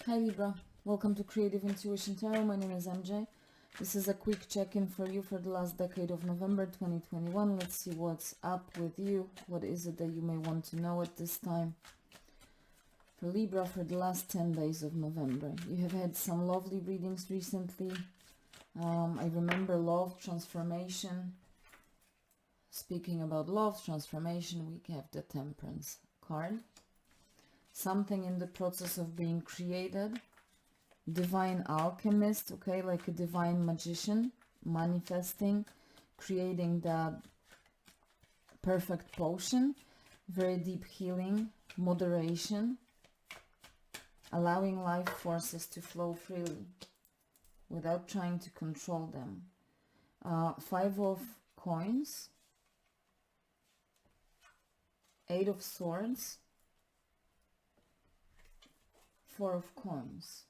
Hi Libra, welcome to Creative Intuition Tarot. My name is MJ. This is a quick check-in for you for the last decade of November 2021. Let's see what's up with you. What is it that you may want to know at this time? For Libra, for the last 10 days of November. You have had some lovely readings recently. I remember love, transformation. Speaking about love, transformation, we have the Temperance card. Something in the process of being created. Divine alchemist, okay, like a divine magician, manifesting, creating that perfect potion. Very deep healing, moderation, allowing life forces to flow freely without trying to control them. 5 of coins, 8 of swords, 4 of coins.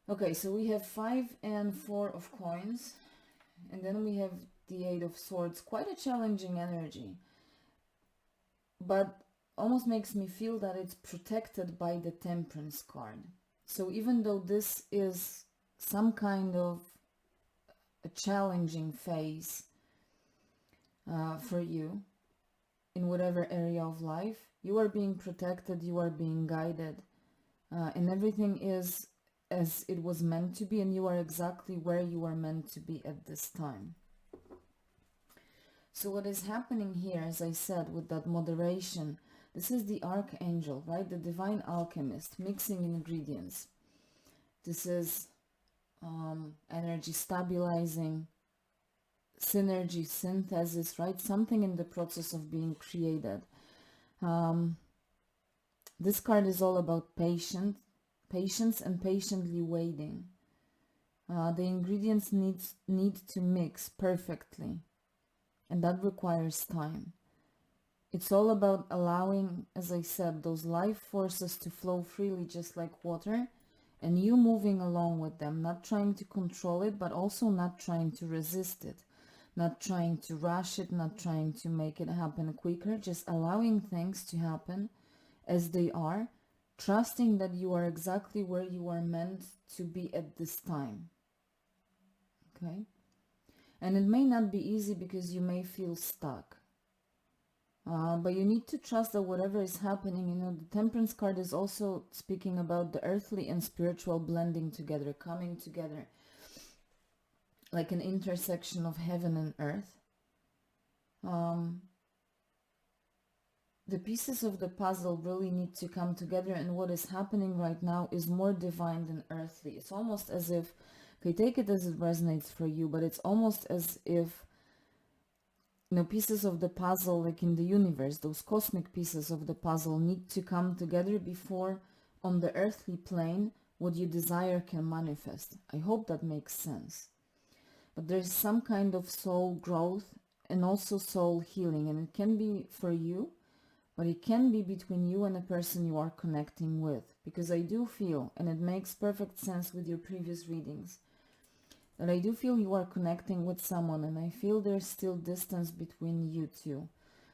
Okay, so we have 5 and 4 of coins, and then we have the 8 of swords. Quite a challenging energy, but almost makes me feel that it's protected by the Temperance card. So even though this is some kind of a challenging phase for you in whatever area of life, you are being protected, you are being guided, and everything is as it was meant to be, and you are exactly where you are meant to be at this time. So what is happening here, as I said, with that moderation, this is the Archangel, right? The Divine Alchemist, mixing ingredients. This is energy stabilizing, synergy, synthesis, right? Something in the process of being created. This card is all about patience and patiently waiting. The ingredients need to mix perfectly, and that requires time. It's all about allowing, as I said, those life forces to flow freely just like water, and you moving along with them, not trying to control it, but also not trying to resist it, not trying to rush it, not trying to make it happen quicker, just allowing things to happen as they are, trusting that you are exactly where you are meant to be at this time. Okay? And it may not be easy because you may feel stuck. But you need to trust that whatever is happening, you know, the Temperance card is also speaking about the earthly and spiritual blending together, coming together, like an intersection of heaven and earth. The pieces of the puzzle really need to come together, and what is happening right now is more divine than earthly. It's almost as if, okay, take it as it resonates for you, but it's almost as if, you know, pieces of the puzzle, like in the universe, those cosmic pieces of the puzzle need to come together before on the earthly plane what you desire can manifest. I hope that makes sense. But there's some kind of soul growth and also soul healing, and it can be for you, but it can be between you and a person you are connecting with. Because I do feel, and it makes perfect sense with your previous readings, that I do feel you are connecting with someone, and I feel there's still distance between you two.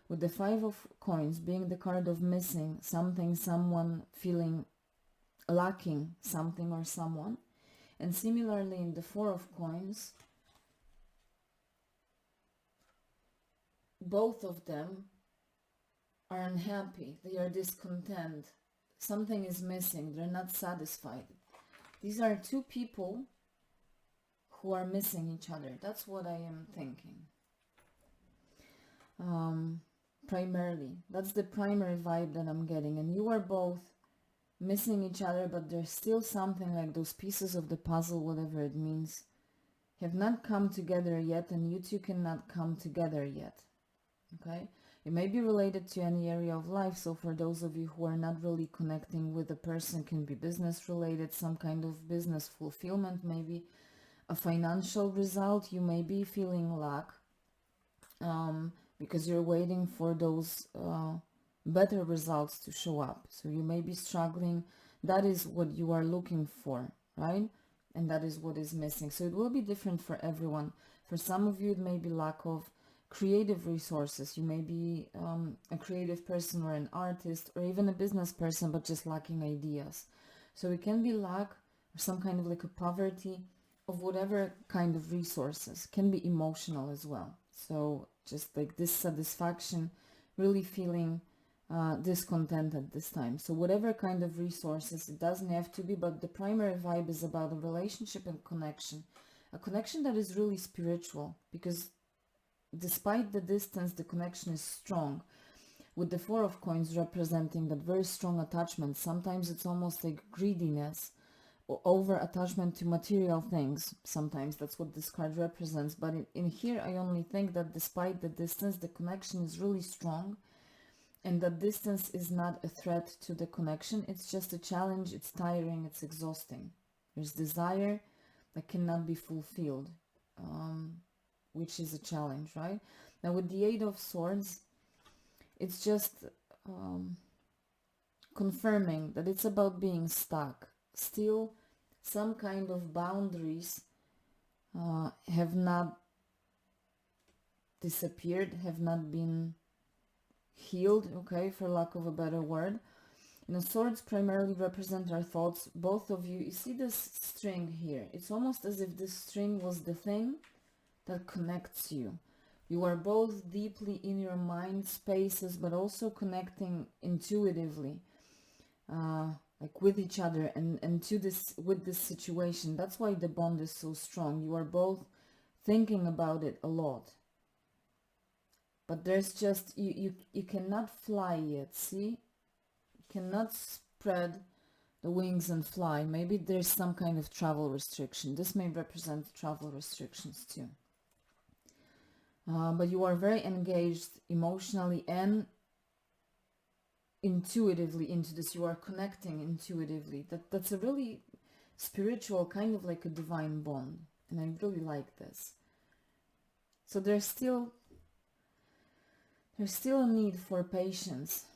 With the 5 of coins being the card of missing something, someone feeling lacking something or someone. And similarly in the 4 of coins, both of them are unhappy, they are discontent, something is missing, they're not satisfied. These are two people who are missing each other. That's what I am thinking. Primarily, that's the primary vibe that I'm getting, and you are both missing each other, but there's still something like those pieces of the puzzle, whatever it means, have not come together yet, and you two cannot come together yet. Okay? It may be related to any area of life, so for those of you who are not really connecting with a person, can be business related, some kind of business fulfillment, maybe a financial result. You may be feeling lack because you're waiting for those better results to show up. So you may be struggling. That is what you are looking for, right? And that is what is missing. So it will be different for everyone. For some of you, it may be lack of creative resources. You may be a creative person or an artist or even a business person, but just lacking ideas. So it can be lack or some kind of like a poverty of whatever kind of resources. Can be emotional as well. So just like dissatisfaction, really feeling discontent at this time. So whatever kind of resources, it doesn't have to be, but the primary vibe is about a relationship and connection. A connection that is really spiritual, because despite the distance, the connection is strong. With the Four of Coins representing that very strong attachment, sometimes it's almost like greediness or over attachment to material things. Sometimes that's what this card represents. But in here, I only think that despite the distance, the connection is really strong, and that distance is not a threat to the connection. It's just a challenge. It's tiring. It's exhausting. There's desire that cannot be fulfilled, which is a challenge, right? Now with the Eight of Swords, it's just confirming that it's about being stuck. Still, some kind of boundaries have not disappeared, have not been healed, okay, for lack of a better word. Swords primarily represent our thoughts. Both of you see this string here. It's almost as if this string was the thing that connects you. You are both deeply in your mind spaces, but also connecting intuitively, like with each other and to this, with this situation. That's why the bond is so strong. You are both thinking about it a lot. But there's just, you cannot fly yet, see? You cannot spread the wings and fly. Maybe there's some kind of travel restriction. This may represent travel restrictions too. But you are very engaged emotionally and intuitively into this. You are connecting intuitively. That's a really spiritual, kind of like a divine bond. And I really like this. So there's still a need for patience.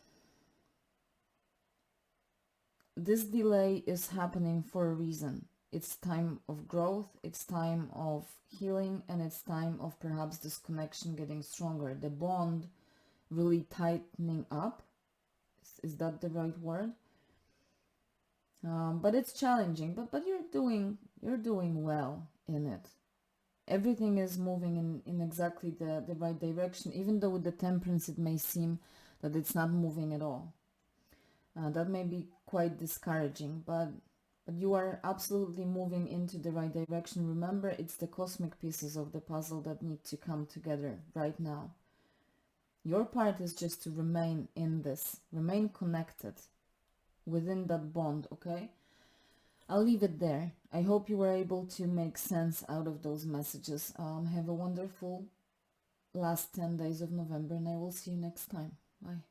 This delay is happening for a reason. It's time of growth, it's time of healing, and it's time of perhaps this connection getting stronger. The bond really tightening up. Is that the right word? But it's challenging. But you're doing well in it. Everything is moving in exactly the right direction, even though with the Temperance it may seem that it's not moving at all. That may be quite discouraging, but you are absolutely moving into the right direction. Remember, it's the cosmic pieces of the puzzle that need to come together right now. Your part is just to remain in this, remain connected within that bond, okay? I'll leave it there. I hope you were able to make sense out of those messages. Have a wonderful last 10 days of November, and I will see you next time. Bye.